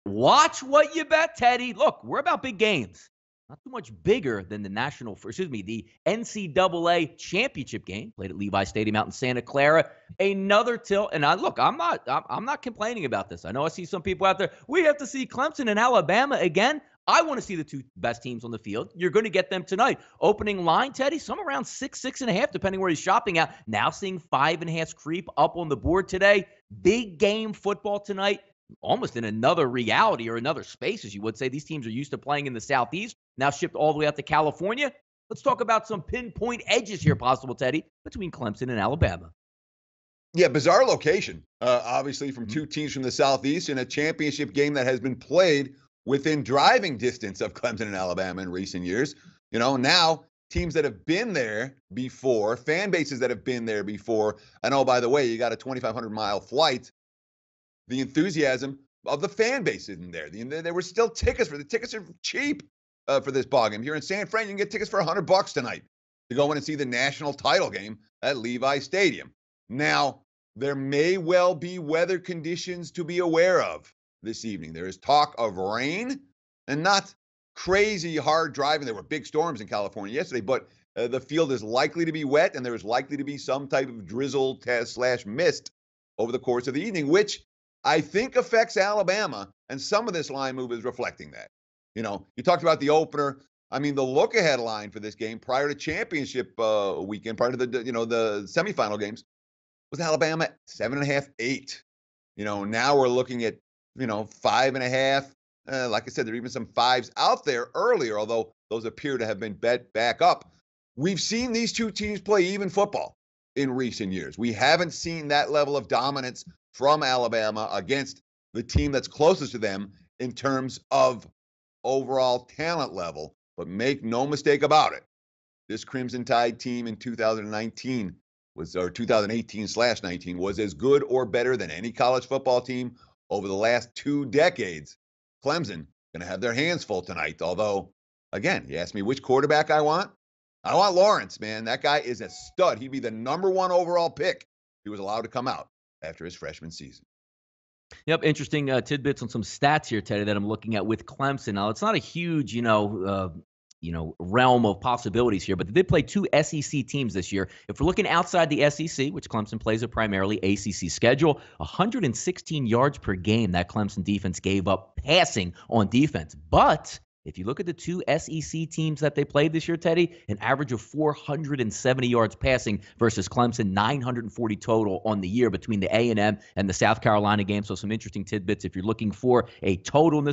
Watch what you bet, Teddy. Look, we're about big games. Not too much bigger than the NCAA championship game played at Levi Stadium out in Santa Clara. Another tilt, and I'm not complaining about this. I know I see some people out there. We have to see Clemson and Alabama again. I want to see the two best teams on the field. You're going to get them tonight. Opening line, Teddy, some around 6.5, depending where he's shopping at. Now seeing 5.5 creep up on the board today. Big game football tonight. Almost in another reality or another space, as you would say. These teams are used to playing in the Southeast, now shipped all the way out to California. Let's talk about some pinpoint edges here possible, Teddy, between Clemson and Alabama. Yeah, bizarre location, obviously, from two teams from the Southeast in a championship game that has been played within driving distance of Clemson and Alabama in recent years. Now teams that have been there before, fan bases that have been there before, and oh, by the way, you got a 2,500-mile flight. The enthusiasm of the fan base isn't there. There were still tickets the tickets are cheap for this ball game. If you're in San Fran, you can get tickets for $100 tonight to go in and see the national title game at Levi Stadium. Now, there may well be weather conditions to be aware of this evening. There is talk of rain and not crazy hard driving. There were big storms in California yesterday, but the field is likely to be wet, and there is likely to be some type of drizzle / mist over the course of the evening, which I think affects Alabama, and some of this line move is reflecting that. You talked about the opener. I mean, the look-ahead line for this game prior to championship weekend, prior to the semifinal games, was Alabama 7.5, 8. Now we're looking at 5.5. Like I said, there are even some 5s out there earlier, although those appear to have been bet back up. We've seen these two teams play even football in recent years. We haven't seen that level of dominance from Alabama against the team that's closest to them in terms of overall talent level. But make no mistake about it, this Crimson Tide team in 2018/19 was as good or better than any college football team over the last 2 decades. Clemson going to have their hands full tonight. Although, again, you ask me which quarterback I want. I want Lawrence, man. That guy is a stud. He'd be the number 1 overall pick if he was allowed to come out after his freshman season. Yep, interesting tidbits on some stats here, Teddy, that I'm looking at with Clemson. Now, it's not a huge, realm of possibilities here, but they did play 2 SEC teams this year. If we're looking outside the SEC, which Clemson plays a primarily ACC schedule, 116 yards per game that Clemson defense gave up passing on defense. But if you look at the 2 SEC teams that they played this year, Teddy, an average of 470 yards passing versus Clemson, 940 total on the year between the A&M and the South Carolina game. So some interesting tidbits if you're looking for a total in this